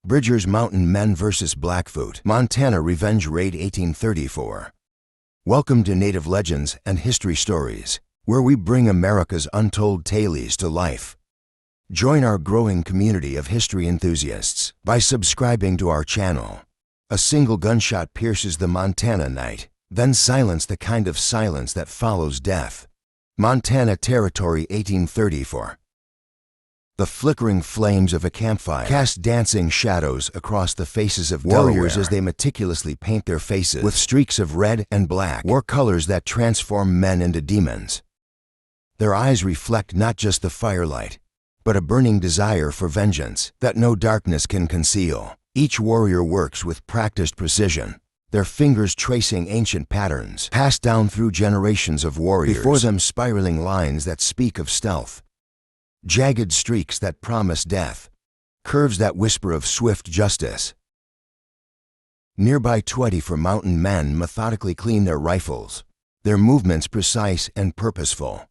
Bridger's Mountain Men vs. Blackfoot, Montana Revenge Raid 1834. Welcome to Native Legends and History Stories, where we bring America's untold tales to life. Join our growing community of history enthusiasts by subscribing to our channel. A single gunshot pierces the Montana night, then silence the kind of silence that follows death. Montana Territory 1834. The flickering flames of a campfire cast dancing shadows across the faces of warriors as they meticulously paint their faces with streaks of red and black, war colors that transform men into demons. Their eyes reflect not just the firelight, but a burning desire for vengeance that no darkness can conceal. Each warrior works with practiced precision, their fingers tracing ancient patterns passed down through generations of warriors, before them spiraling lines that speak of stealth. Jagged streaks that promise death, curves that whisper of swift justice. Nearby 24 mountain men methodically clean their rifles, their movements precise and purposeful.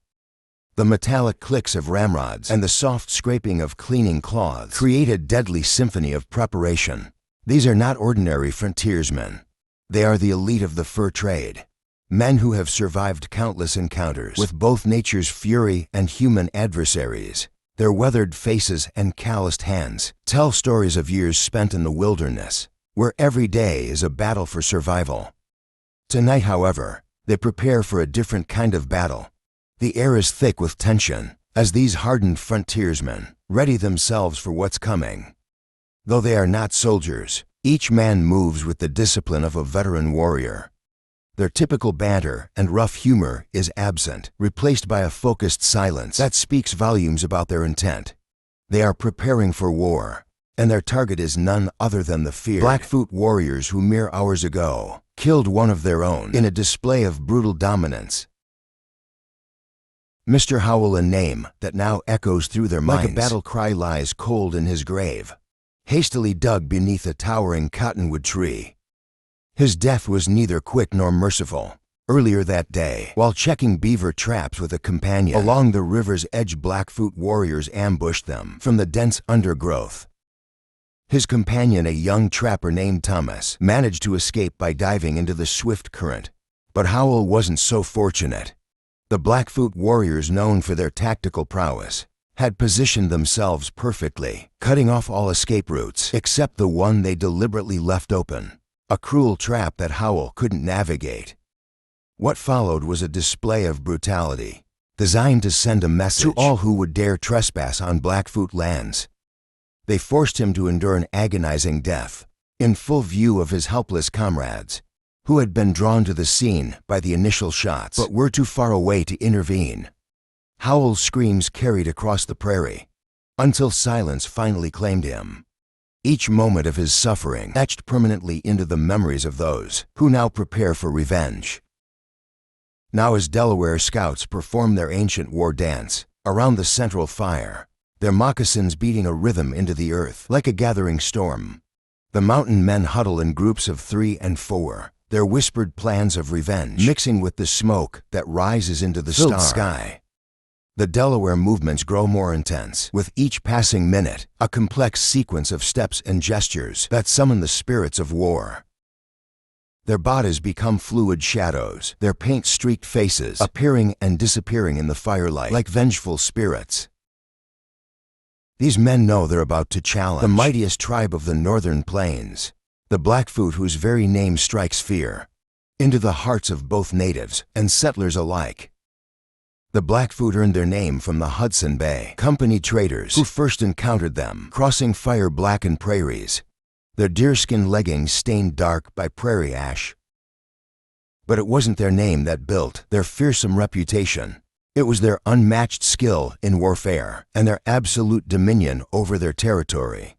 The metallic clicks of ramrods and the soft scraping of cleaning cloths create a deadly symphony of preparation. These are not ordinary frontiersmen. They are the elite of the fur trade. Men who have survived countless encounters with both nature's fury and human adversaries. Their weathered faces and calloused hands tell stories of years spent in the wilderness, where every day is a battle for survival. Tonight, however, they prepare for a different kind of battle. The air is thick with tension as these hardened frontiersmen ready themselves for what's coming. Though they are not soldiers, each man moves with the discipline of a veteran warrior. Their typical banter and rough humor is absent, replaced by a focused silence that speaks volumes about their intent. They are preparing for war, and their target is none other than the feared Blackfoot warriors who mere hours ago killed one of their own in a display of brutal dominance. Mr. Howell, a name that now echoes through their minds like a battle cry, lies cold in his grave, hastily dug beneath a towering cottonwood tree. His death was neither quick nor merciful. Earlier that day, while checking beaver traps with a companion along the river's edge, Blackfoot warriors ambushed them from the dense undergrowth. His companion, a young trapper named Thomas, managed to escape by diving into the swift current. But Howell wasn't so fortunate. The Blackfoot warriors, known for their tactical prowess, had positioned themselves perfectly, cutting off all escape routes except the one they deliberately left open. A cruel trap that Howell couldn't navigate. What followed was a display of brutality, designed to send a message to all who would dare trespass on Blackfoot lands. They forced him to endure an agonizing death, in full view of his helpless comrades, who had been drawn to the scene by the initial shots, but were too far away to intervene. Howell's screams carried across the prairie, until silence finally claimed him. Each moment of his suffering etched permanently into the memories of those who now prepare for revenge. Now, as Delaware scouts perform their ancient war dance around the central fire, their moccasins beating a rhythm into the earth like a gathering storm, the mountain men huddle in groups of 3 and 4, their whispered plans of revenge mixing with the smoke that rises into the filled sky. The Delaware movements grow more intense, with each passing minute a complex sequence of steps and gestures that summon the spirits of war. Their bodies become fluid shadows, their paint-streaked faces appearing and disappearing in the firelight like vengeful spirits. These men know they're about to challenge the mightiest tribe of the northern plains, the Blackfoot, whose very name strikes fear into the hearts of both natives and settlers alike. The Blackfoot earned their name from the Hudson Bay Company traders who first encountered them crossing fire-blackened prairies, their deerskin leggings stained dark by prairie ash. But it wasn't their name that built their fearsome reputation. It was their unmatched skill in warfare and their absolute dominion over their territory.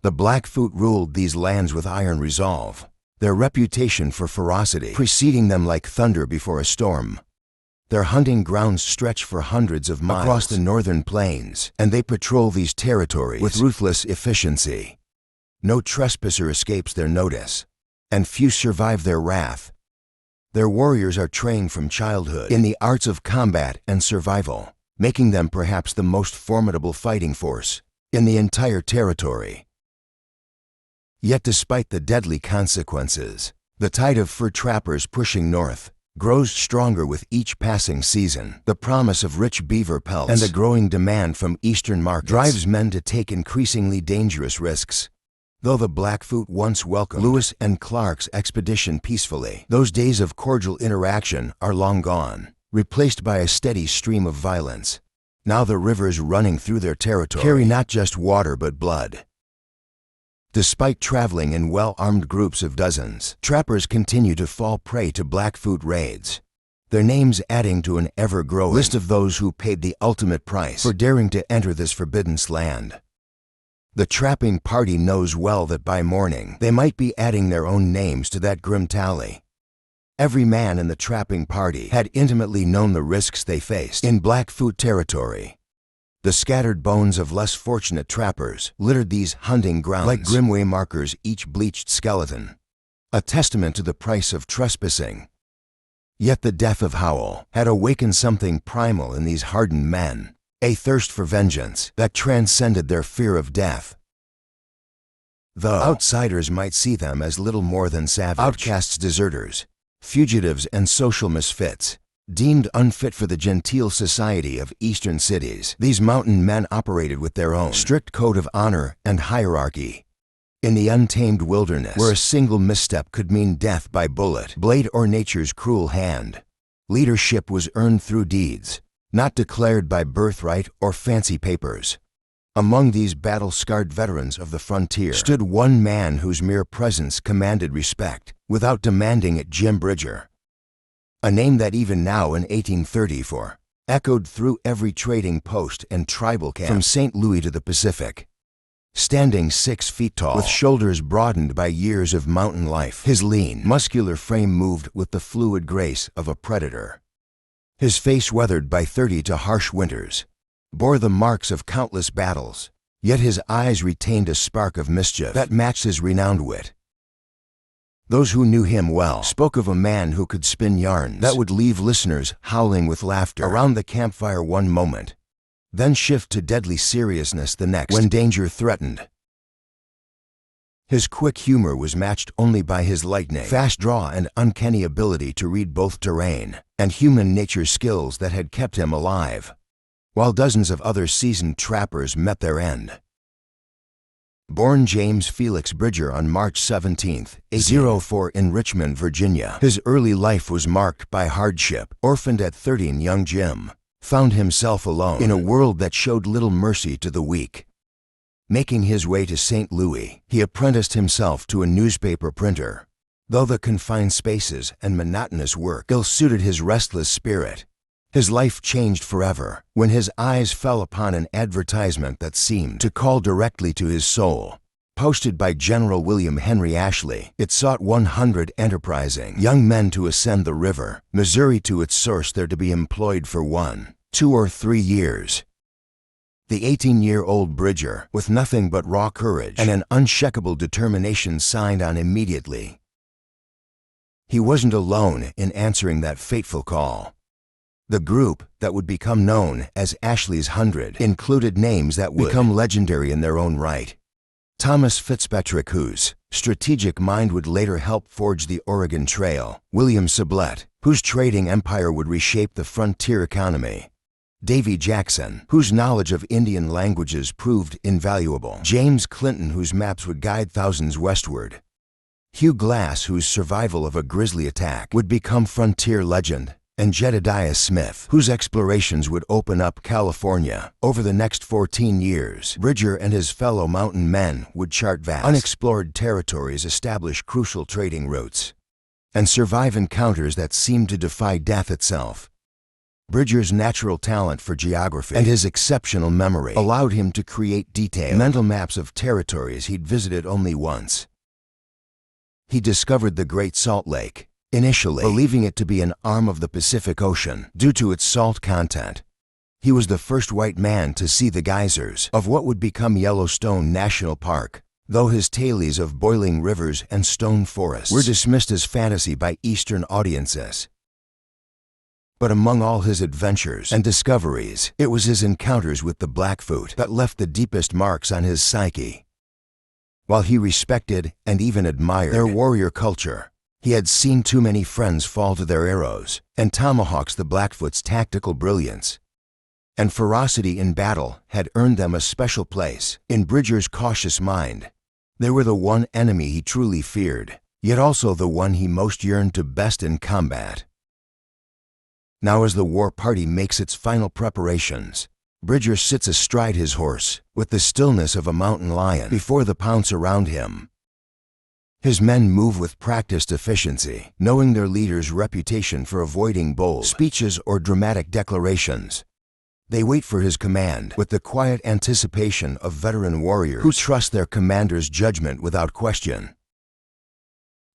The Blackfoot ruled these lands with iron resolve, their reputation for ferocity preceding them like thunder before a storm. Their hunting grounds stretch for hundreds of miles across the northern plains, and they patrol these territories with ruthless efficiency. No trespasser escapes their notice, and few survive their wrath. Their warriors are trained from childhood in the arts of combat and survival, making them perhaps the most formidable fighting force in the entire territory. Yet despite the deadly consequences, the tide of fur trappers pushing north grows stronger with each passing season. The promise of rich beaver pelts and the growing demand from eastern markets drives men to take increasingly dangerous risks. Though the Blackfoot once welcomed Lewis and Clark's expedition peacefully, those days of cordial interaction are long gone, replaced by a steady stream of violence. Now the rivers running through their territory carry not just water but blood. Despite traveling in well-armed groups of dozens, trappers continue to fall prey to Blackfoot raids, their names adding to an ever-growing list of those who paid the ultimate price for daring to enter this forbidden land. The trapping party knows well that by morning they might be adding their own names to that grim tally. Every man in the trapping party had intimately known the risks they faced in Blackfoot territory. The scattered bones of less fortunate trappers littered these hunting grounds like grim waymarkers, each bleached skeleton, a testament to the price of trespassing. Yet the death of Howell had awakened something primal in these hardened men, a thirst for vengeance that transcended their fear of death. Though outsiders might see them as little more than savage outcasts, deserters, fugitives, and social misfits, deemed unfit for the genteel society of eastern cities, these mountain men operated with their own strict code of honor and hierarchy. In the untamed wilderness, where a single misstep could mean death by bullet, blade, or nature's cruel hand, leadership was earned through deeds, not declared by birthright or fancy papers. Among these battle-scarred veterans of the frontier stood one man whose mere presence commanded respect without demanding it: Jim Bridger. A name that even now in 1834 echoed through every trading post and tribal camp from St. Louis to the Pacific. Standing 6 feet tall, with shoulders broadened by years of mountain life, his lean, muscular frame moved with the fluid grace of a predator. His face, weathered by 30 to harsh winters, bore the marks of countless battles, yet his eyes retained a spark of mischief that matched his renowned wit. Those who knew him well spoke of a man who could spin yarns that would leave listeners howling with laughter around the campfire one moment, then shift to deadly seriousness the next when danger threatened. His quick humor was matched only by his lightning fast draw and uncanny ability to read both terrain and human nature, skills that had kept him alive, while dozens of other seasoned trappers met their end. Born James Felix Bridger on March 17, 1804 in Richmond, Virginia, his early life was marked by hardship. Orphaned at 13, young Jim found himself alone in a world that showed little mercy to the weak. Making his way to St. Louis, he apprenticed himself to a newspaper printer, though the confined spaces and monotonous work ill-suited his restless spirit. His life changed forever when his eyes fell upon an advertisement that seemed to call directly to his soul. Posted by General William Henry Ashley, it sought 100 enterprising young men to ascend the river, Missouri, to its source, there to be employed for 1, 2, or 3 years. The 18-year-old Bridger, with nothing but raw courage and an unshakable determination, signed on immediately. He wasn't alone in answering that fateful call. The group that would become known as Ashley's 100 included names that would become legendary in their own right. Thomas Fitzpatrick, whose strategic mind would later help forge the Oregon Trail; William Sublette, whose trading empire would reshape the frontier economy; Davy Jackson, whose knowledge of Indian languages proved invaluable; James Clinton, whose maps would guide thousands westward; Hugh Glass, whose survival of a grisly attack would become frontier legend; and Jedediah Smith, whose explorations would open up California. Over the next 14 years, Bridger and his fellow mountain men would chart vast, unexplored territories, establish crucial trading routes, and survive encounters that seemed to defy death itself. Bridger's natural talent for geography and his exceptional memory allowed him to create detailed mental maps of territories he'd visited only once. He discovered the Great Salt Lake, initially believing it to be an arm of the Pacific Ocean due to its salt content. He was the first white man to see the geysers of what would become Yellowstone National Park, though his tales of boiling rivers and stone forests were dismissed as fantasy by Eastern audiences. But among all his adventures and discoveries, it was his encounters with the Blackfoot that left the deepest marks on his psyche. While he respected and even admired their warrior culture, he had seen too many friends fall to their arrows and tomahawks. The Blackfoot's tactical brilliance and ferocity in battle had earned them a special place in Bridger's cautious mind. They were the one enemy he truly feared, yet also the one he most yearned to best in combat. Now, as the war party makes its final preparations, Bridger sits astride his horse with the stillness of a mountain lion before the pounce around him. His men move with practiced efficiency, knowing their leader's reputation for avoiding bold speeches or dramatic declarations. They wait for his command with the quiet anticipation of veteran warriors who trust their commander's judgment without question.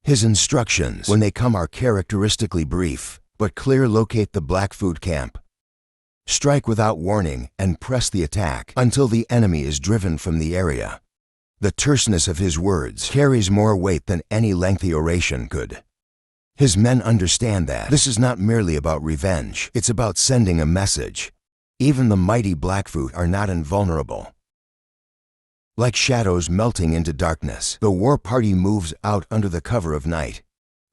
His instructions, when they come, are characteristically brief but clear. Locate the Blackfoot camp. Strike without warning and press the attack until the enemy is driven from the area. The terseness of his words carries more weight than any lengthy oration could. His men understand that this is not merely about revenge, it's about sending a message. Even the mighty Blackfoot are not invulnerable. Like shadows melting into darkness, the war party moves out under the cover of night.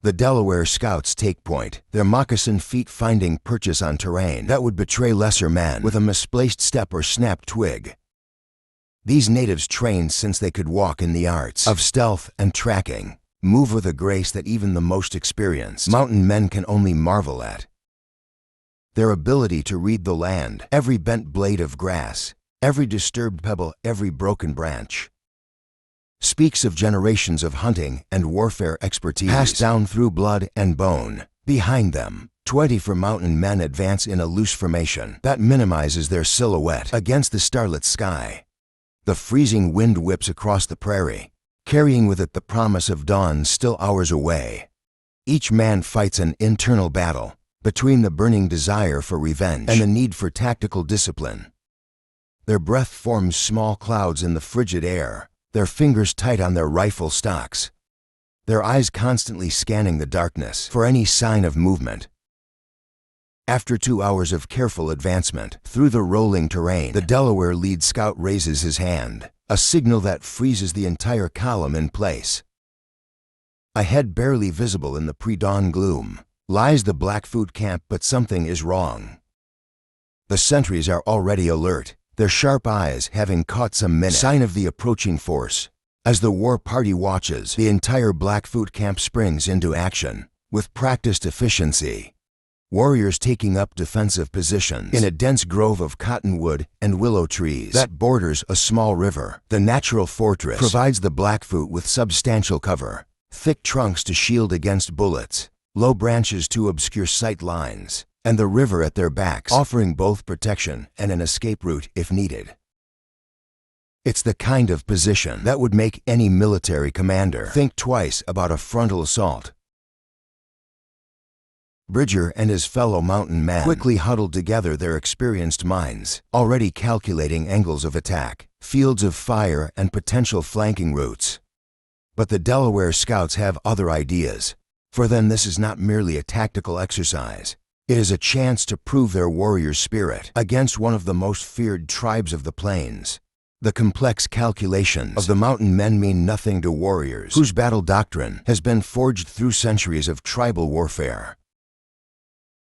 The Delaware scouts take point, their moccasined feet finding purchase on terrain that would betray lesser men with a misplaced step or snapped twig. These natives, trained since they could walk in the arts of stealth and tracking, move with a grace that even the most experienced mountain men can only marvel at. Their ability to read the land, every bent blade of grass, every disturbed pebble, every broken branch, speaks of generations of hunting and warfare expertise passed down through blood and bone. Behind them, 24 mountain men advance in a loose formation that minimizes their silhouette against the starlit sky. The freezing wind whips across the prairie, carrying with it the promise of dawn still hours away. Each man fights an internal battle between the burning desire for revenge and the need for tactical discipline. Their breath forms small clouds in the frigid air, their fingers tight on their rifle stocks, their eyes constantly scanning the darkness for any sign of movement. After 2 hours of careful advancement through the rolling terrain, the Delaware lead scout raises his hand, a signal that freezes the entire column in place. Ahead, barely visible in the pre-dawn gloom, lies the Blackfoot camp, but something is wrong. The sentries are already alert, their sharp eyes having caught some sign of the approaching force. As the war party watches, the entire Blackfoot camp springs into action with practiced efficiency. Warriors taking up defensive positions in a dense grove of cottonwood and willow trees that borders a small river. The natural fortress provides the Blackfoot with substantial cover, thick trunks to shield against bullets, low branches to obscure sight lines, and the river at their backs, offering both protection and an escape route if needed. It's the kind of position that would make any military commander think twice about a frontal assault. Bridger and his fellow mountain men quickly huddled together, their experienced minds already calculating angles of attack, fields of fire, and potential flanking routes. But the Delaware scouts have other ideas. For them, this is not merely a tactical exercise. It is a chance to prove their warrior spirit against one of the most feared tribes of the plains. The complex calculations of the mountain men mean nothing to warriors whose battle doctrine has been forged through centuries of tribal warfare.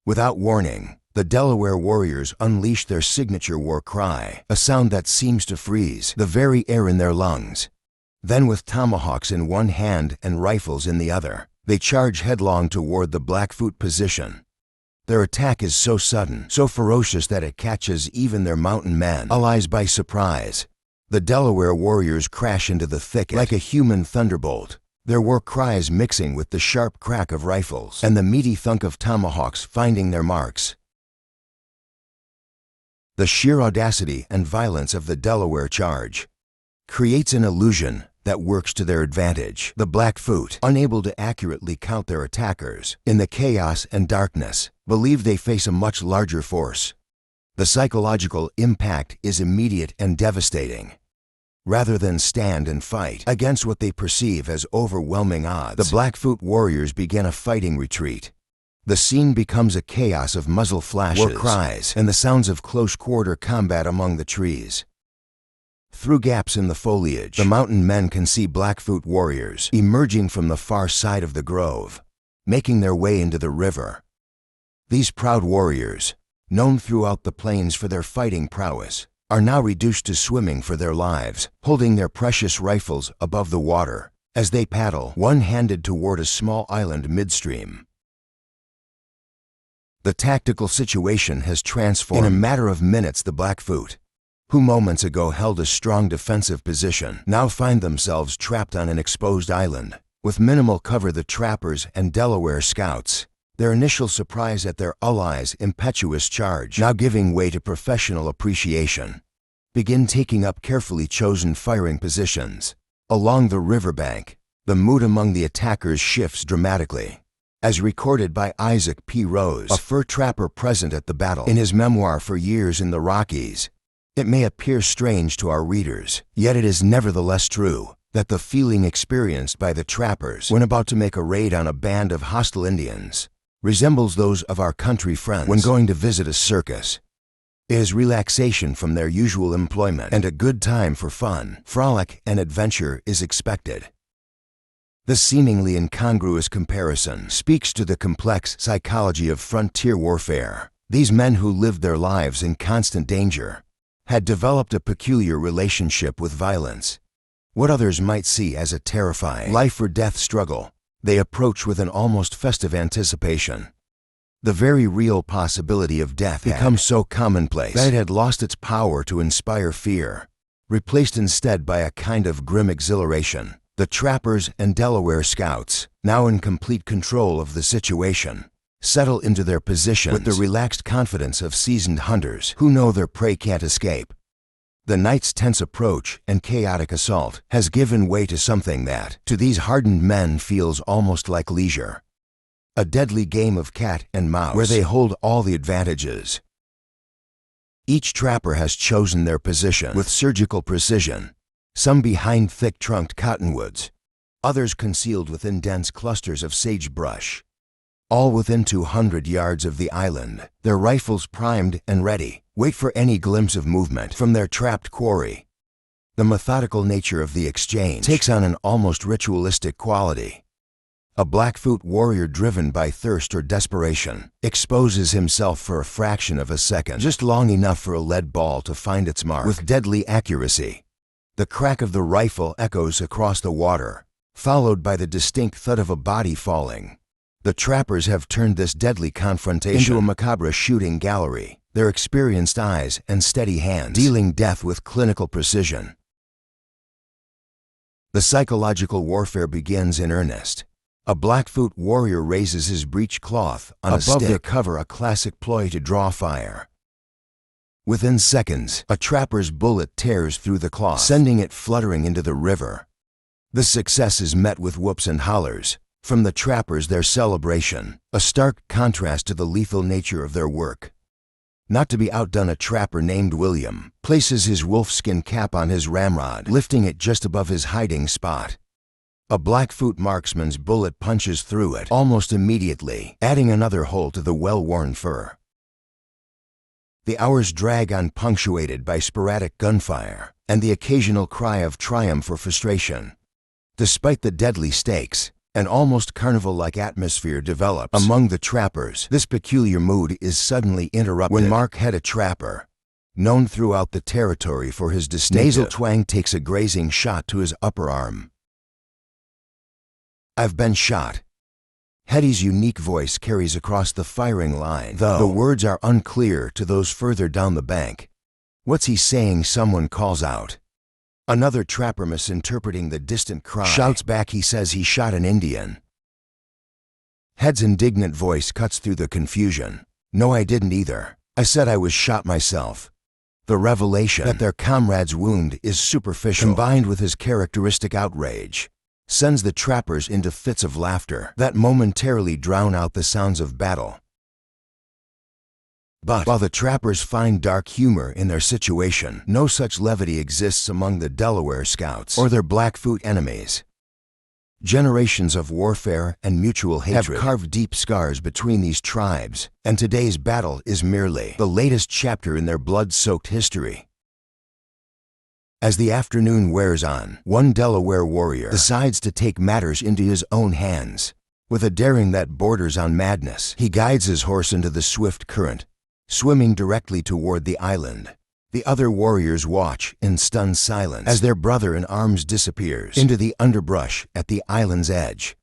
Without warning, the Delaware warriors unleash their signature war cry, a sound that seems to freeze the very air in their lungs. Then, with tomahawks in one hand and rifles in the other, they charge headlong toward the Blackfoot position. Their attack is so sudden, so ferocious that it catches even their mountain men allies by surprise. The Delaware warriors crash into the thicket like a human thunderbolt, their war cries mixing with the sharp crack of rifles and the meaty thunk of tomahawks finding their marks. The sheer audacity and violence of the Delaware charge creates an illusion that works to their advantage. The Blackfoot, unable to accurately count their attackers in the chaos and darkness, believe they face a much larger force. The psychological impact is immediate and devastating. Rather than stand and fight against what they perceive as overwhelming odds, the Blackfoot warriors begin a fighting retreat. The scene becomes a chaos of muzzle flashes, war cries, and the sounds of close-quarter combat among the trees. Through gaps in the foliage, the mountain men can see Blackfoot warriors emerging from the far side of the grove, making their way into the river. These proud warriors, known throughout the plains for their fighting prowess, are now reduced to swimming for their lives, holding their precious rifles above the water as they paddle one-handed toward a small island midstream. The tactical situation has transformed. In a matter of minutes, the Blackfoot, who moments ago held a strong defensive position, now find themselves trapped on an exposed island. With minimal cover, the trappers and Delaware scouts, their initial surprise at their allies' impetuous charge now giving way to professional appreciation, begin taking up carefully chosen firing positions. Along the riverbank, the mood among the attackers shifts dramatically. As recorded by Isaac P. Rose, a fur trapper present at the battle, in his memoir "For Years in the Rockies," it may appear strange to our readers, yet it is nevertheless true, that the feeling experienced by the trappers when about to make a raid on a band of hostile Indians resembles those of our country friends when going to visit a circus. It is relaxation from their usual employment, and a good time for fun, frolic, and adventure is expected. This seemingly incongruous comparison speaks to the complex psychology of frontier warfare. These men who lived their lives in constant danger had developed a peculiar relationship with violence. What others might see as a terrifying life-or-death struggle, they approach with an almost festive anticipation. The very real possibility of death had become so commonplace that it had lost its power to inspire fear, replaced instead by a kind of grim exhilaration. The trappers and Delaware scouts, now in complete control of the situation, settle into their positions with the relaxed confidence of seasoned hunters who know their prey can't escape. The night's tense approach and chaotic assault has given way to something that, to these hardened men, feels almost like leisure. A deadly game of cat and mouse where they hold all the advantages. Each trapper has chosen their position with surgical precision, some behind thick-trunked cottonwoods, others concealed within dense clusters of sagebrush. All within 200 yards of the island, their rifles primed and ready, wait for any glimpse of movement from their trapped quarry. The methodical nature of the exchange takes on an almost ritualistic quality. A Blackfoot warrior driven by thirst or desperation exposes himself for a fraction of a second, just long enough for a lead ball to find its mark. With deadly accuracy, the crack of the rifle echoes across the water, followed by the distinct thud of a body falling. The trappers have turned this deadly confrontation into a macabre shooting gallery, their experienced eyes and steady hands dealing death with clinical precision. The psychological warfare begins in earnest. A Blackfoot warrior raises his breechcloth on a stick. Above their cover, a classic ploy to draw fire. Within seconds, a trapper's bullet tears through the cloth, sending it fluttering into the river. The success is met with whoops and hollers from the trappers, their celebration, a stark contrast to the lethal nature of their work. Not to be outdone, a trapper named William places his wolfskin cap on his ramrod, lifting it just above his hiding spot. A Blackfoot marksman's bullet punches through it almost immediately, adding another hole to the well-worn fur. The hours drag on, punctuated by sporadic gunfire and the occasional cry of triumph or frustration. Despite the deadly stakes, an almost carnival-like atmosphere develops among the trappers. This peculiar mood is suddenly interrupted when Mark Head, a trapper, known throughout the territory for his distinctive nasal twang, takes a grazing shot to his upper arm. "I've been shot." Heady's unique voice carries across the firing line, though the words are unclear to those further down the bank. "What's he saying?" someone calls out. Another trapper, misinterpreting the distant cry, shouts back, "He says he shot an Indian." Head's indignant voice cuts through the confusion. "No, I didn't either. I said I was shot myself." The revelation that their comrade's wound is superficial, combined with his characteristic outrage, sends the trappers into fits of laughter that momentarily drown out the sounds of battle. But while the trappers find dark humor in their situation, no such levity exists among the Delaware scouts or their Blackfoot enemies. Generations of warfare and mutual hatred have carved deep scars between these tribes, and today's battle is merely the latest chapter in their blood-soaked history. As the afternoon wears on, one Delaware warrior decides to take matters into his own hands. With a daring that borders on madness, he guides his horse into the swift current, swimming directly toward the island. The other warriors watch in stunned silence as their brother-in-arms disappears into the underbrush at the island's edge.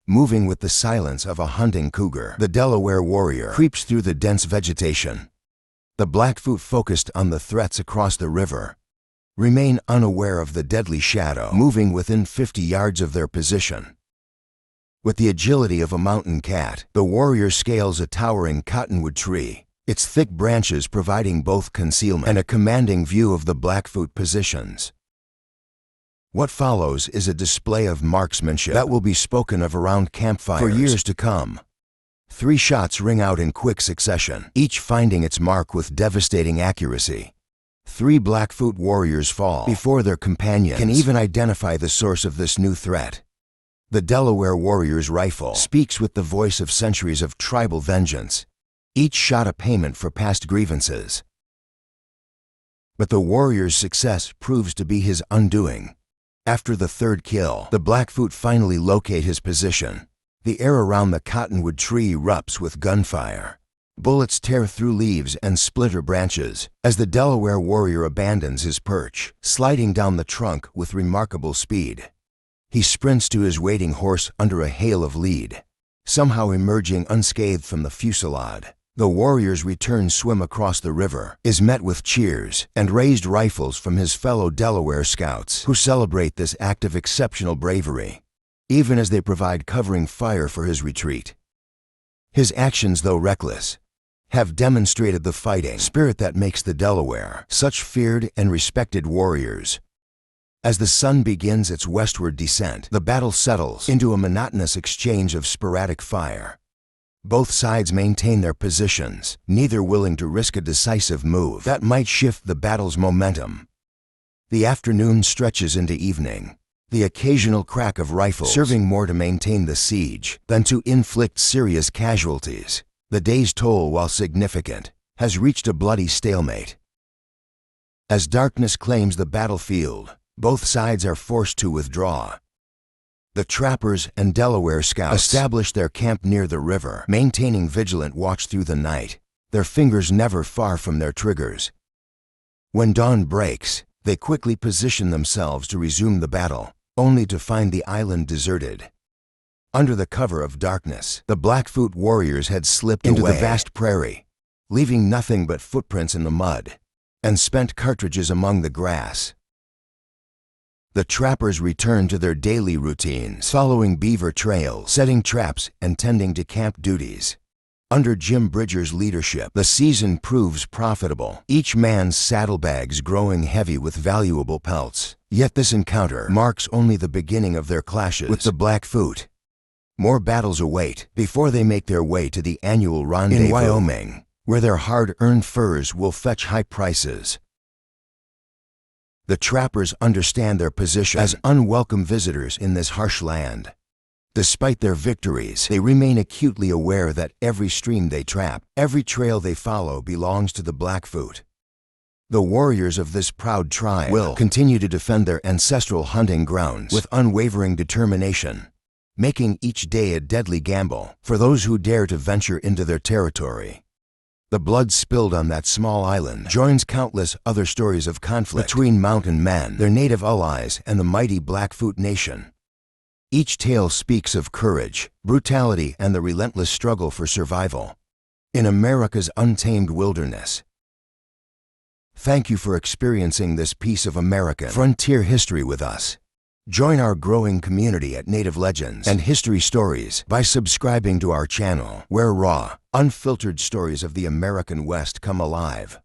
Moving with the silence of a hunting cougar, the Delaware warrior creeps through the dense vegetation. The Blackfoot, focused on the threats across the river, remain unaware of the deadly shadow moving within 50 yards of their position. With the agility of a mountain cat, the warrior scales a towering cottonwood tree, its thick branches providing both concealment and a commanding view of the Blackfoot positions. What follows is a display of marksmanship that will be spoken of around campfires for years to come. 3 shots ring out in quick succession, each finding its mark with devastating accuracy. 3 Blackfoot warriors fall before their companions can even identify the source of this new threat. The Delaware warrior's rifle speaks with the voice of centuries of tribal vengeance, each shot a payment for past grievances. But the warrior's success proves to be his undoing. After the 3rd kill, the Blackfoot finally locate his position. The air around the cottonwood tree erupts with gunfire. Bullets tear through leaves and splinter branches as the Delaware warrior abandons his perch, sliding down the trunk with remarkable speed. He sprints to his waiting horse under a hail of lead, somehow emerging unscathed from the fusillade. The warrior's return swim across the river is met with cheers and raised rifles from his fellow Delaware scouts, who celebrate this act of exceptional bravery, even as they provide covering fire for his retreat. His actions, though reckless, have demonstrated the fighting spirit that makes the Delaware such feared and respected warriors. As the sun begins its westward descent, the battle settles into a monotonous exchange of sporadic fire. Both sides maintain their positions, neither willing to risk a decisive move that might shift the battle's momentum. The afternoon stretches into evening, the occasional crack of rifles serving more to maintain the siege than to inflict serious casualties. The day's toll, while significant, has reached a bloody stalemate. As darkness claims the battlefield, both sides are forced to withdraw. The trappers and Delaware scouts establish their camp near the river, maintaining vigilant watch through the night, their fingers never far from their triggers. When dawn breaks, they quickly position themselves to resume the battle, only to find the island deserted. Under the cover of darkness, the Blackfoot warriors had slipped into the vast prairie, leaving nothing but footprints in the mud and spent cartridges among the grass. The trappers returned to their daily routines, following beaver trails, setting traps, and tending to camp duties. Under Jim Bridger's leadership, the season proves profitable, each man's saddlebags growing heavy with valuable pelts. Yet this encounter marks only the beginning of their clashes with the Blackfoot. More battles await before they make their way to the annual rendezvous in Wyoming, where their hard-earned furs will fetch high prices. The trappers understand their position as unwelcome visitors in this harsh land. Despite their victories, they remain acutely aware that every stream they trap, every trail they follow belongs to the Blackfoot. The warriors of this proud tribe will continue to defend their ancestral hunting grounds with unwavering determination, making each day a deadly gamble for those who dare to venture into their territory. The blood spilled on that small island joins countless other stories of conflict between mountain men, their native allies, and the mighty Blackfoot Nation. Each tale speaks of courage, brutality, and the relentless struggle for survival in America's untamed wilderness. Thank you for experiencing this piece of American frontier history with us. Join our growing community at Native Legends and History Stories by subscribing to our channel, where raw, unfiltered stories of the American West come alive.